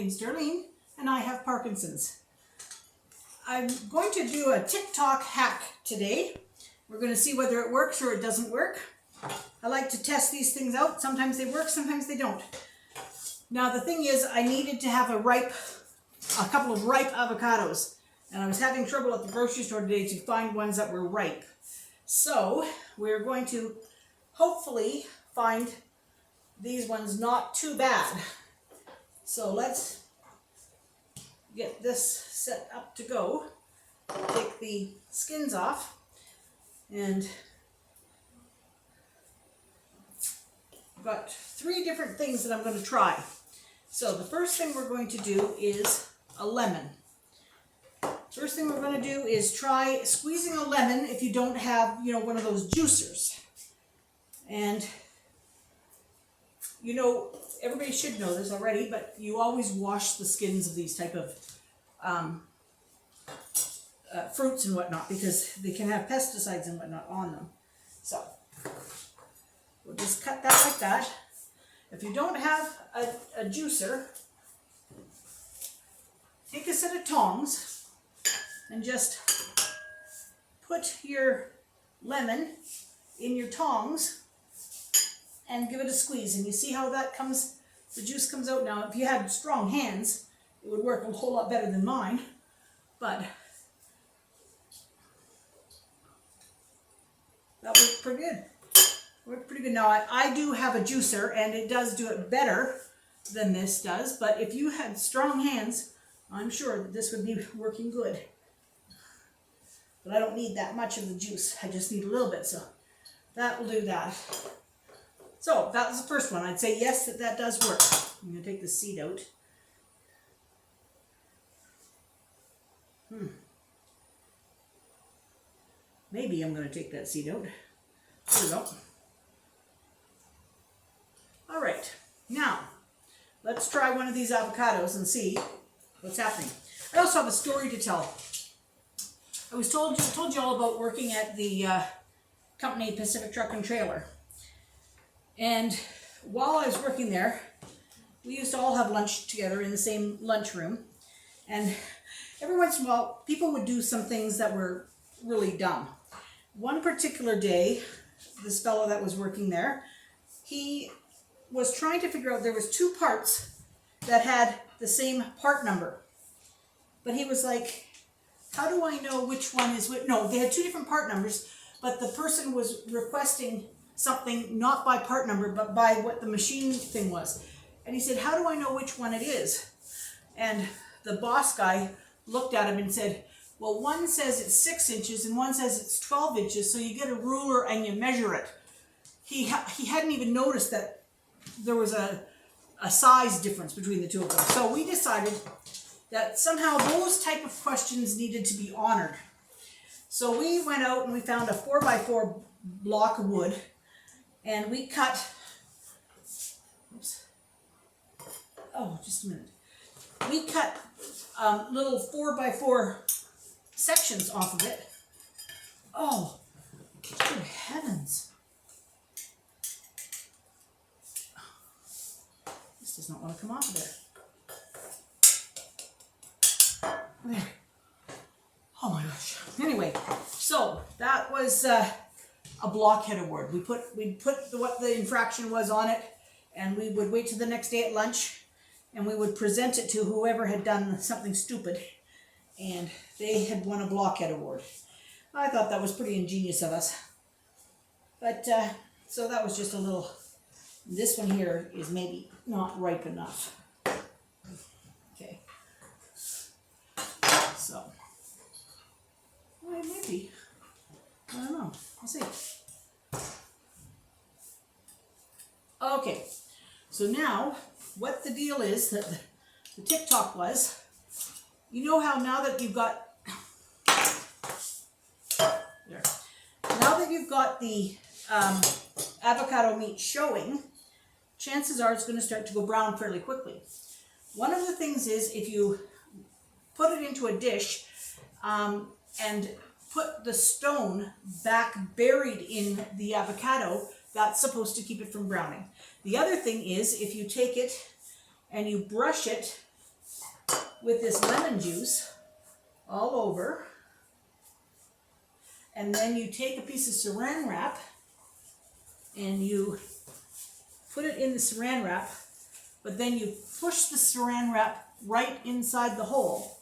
name's Darlene, and I have Parkinson's. I'm going to do a TikTok hack today. We're going to see whether it works or it doesn't work. I like to test these things out. Sometimes they work, sometimes they don't. Now the thing is, I needed to have a couple of ripe avocados, and I was having trouble at the grocery store today to find ones that were ripe. So we're going to hopefully find these ones not too bad. So let's get this set up to go. Take the skins off, and I've got 3 different things that I'm going to try. So the first thing we're going to do is a lemon. First thing we're going to do is try squeezing a lemon if you don't have, one of those juicers. And, everybody should know this already, but you always wash the skins of these type of fruits and whatnot, because they can have pesticides and whatnot on them. So we'll just cut that like that. If you don't have a juicer, take a set of tongs and just put your lemon in your tongs and give it a squeeze. And you see how that comes, the juice comes out. Now, if you had strong hands, it would work a whole lot better than mine, but that worked pretty good. Worked pretty good. Now, I do have a juicer, and it does do it better than this does, but if you had strong hands, I'm sure that this would be working good. But I don't need that much of the juice. I just need a little bit, so that will do that. So that was the first one. I'd say yes, that does work. I'm going to take the seed out. Maybe I'm going to take that seed out. There we go. All right. Now, let's try one of these avocados and see what's happening. I also have a story to tell. I told you all about working at the company Pacific Truck and Trailer. And while I was working there, we used to all have lunch together in the same lunchroom. And every once in a while, people would do some things that were really dumb. One particular day, this fellow that was working there, he was trying to figure out, there was 2 parts that had the same part number. But he was like, how do I know which one is which? No, they had 2 different part numbers, but the person was requesting something not by part number, but by what the machine thing was. And he said, how do I know which one it is? And the boss guy looked at him and said, well, one says it's 6 inches and one says it's 12 inches, so you get a ruler and you measure it. He hadn't even noticed that there was a size difference between the 2 of them. So we decided that somehow those type of questions needed to be honored. So we went out and we found a 4x4 block of wood, and we cut, just a minute. We cut little 4x4 sections off of it. Oh, good heavens. This does not want to come off of there. There. Oh my gosh. Anyway, so that was a blockhead award. We'd put what the infraction was on it, and we would wait till the next day at lunch, and we would present it to whoever had done something stupid, and they had won a blockhead award. I thought that was pretty ingenious of us. But, so that was just a little, this one here is maybe not ripe enough. Okay. So, well, it might be. I don't know. We'll see. Okay. So now, what the deal is that the TikTok was, you know how now that you've got there, now that you've got the avocado meat showing, chances are it's going to start to go brown fairly quickly. One of the things is, if you put it into a dish and put the stone back buried in the avocado, that's supposed to keep it from browning. The other thing is, if you take it and you brush it with this lemon juice all over. And then you take a piece of saran wrap and you put it in the saran wrap, but then you push the saran wrap right inside the hole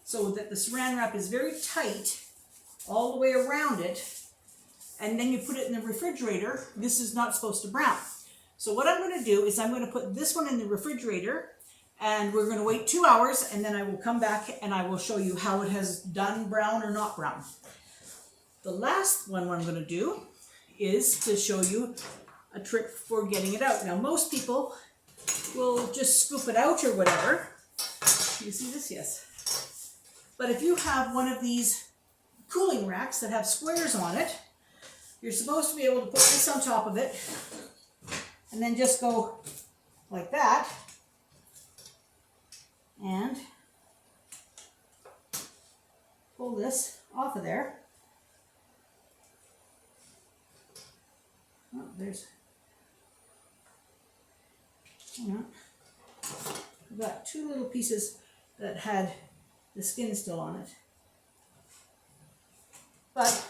so that the saran wrap is very tight all the way around it, and then you put it in the refrigerator. This is not supposed to brown. So what I'm going to do is I'm going to put this one in the refrigerator, and we're going to wait 2 hours, and then I will come back and I will show you how it has done brown or not brown. The last one I'm going to do is to show you a trick for getting it out. Now most people will just scoop it out or whatever. You see this? Yes. But if you have one of these cooling racks that have squares on it, you're supposed to be able to put this on top of it and then just go like that and pull this off of there. Oh, there's, hang on. I've got two little pieces that had the skin still on it. But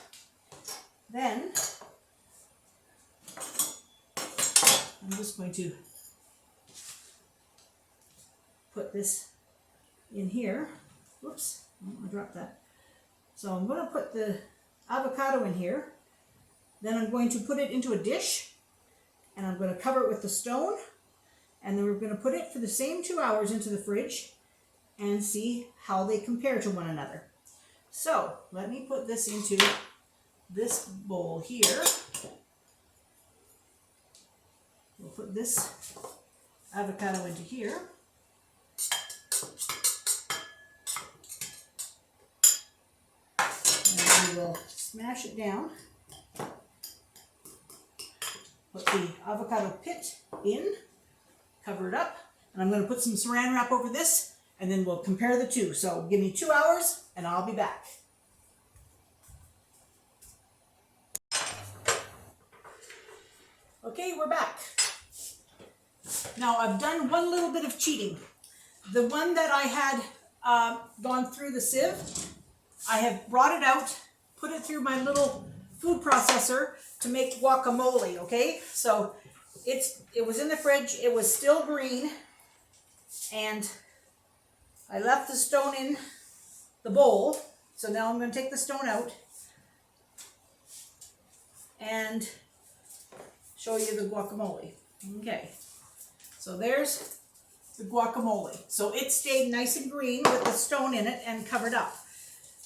then I'm just going to put this in here. Whoops, I dropped that. So I'm going to put the avocado in here. Then I'm going to put it into a dish, and I'm going to cover it with the stone, and then we're going to put it for the same 2 hours into the fridge and see how they compare to one another. So let me put this into this bowl here. We'll put this avocado into here. And we will smash it down. Put the avocado pit in, cover it up, and I'm going to put some saran wrap over this, and then we'll compare the two. So give me 2 hours, and I'll be back. Okay, we're back. Now I've done one little bit of cheating. The one that I had gone through the sieve, I have brought it out, put it through my little food processor to make guacamole, okay? So it was in the fridge, it was still green, and I left the stone in the bowl. So now I'm going to take the stone out and show you the guacamole. Okay, so there's the guacamole. So it stayed nice and green with the stone in it and covered up.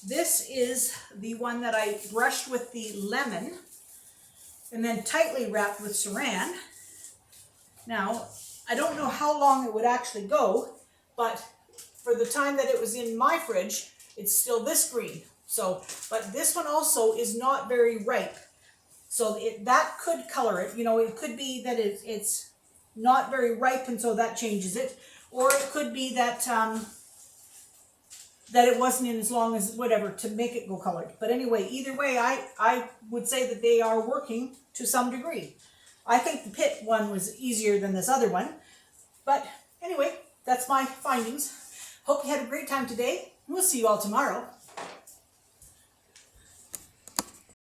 This is the one that I brushed with the lemon and then tightly wrapped with saran. Now, I don't know how long it would actually go, but for the time that it was in my fridge, it's still this green. So, but this one also is not very ripe. So that could color it. You know, it could be that it's not very ripe, and so that changes it. Or it could be that that it wasn't in as long as whatever to make it go colored. But anyway, either way, I would say that they are working to some degree. I think the pit one was easier than this other one. But anyway, that's my findings. Hope you had a great time today. We'll see you all tomorrow.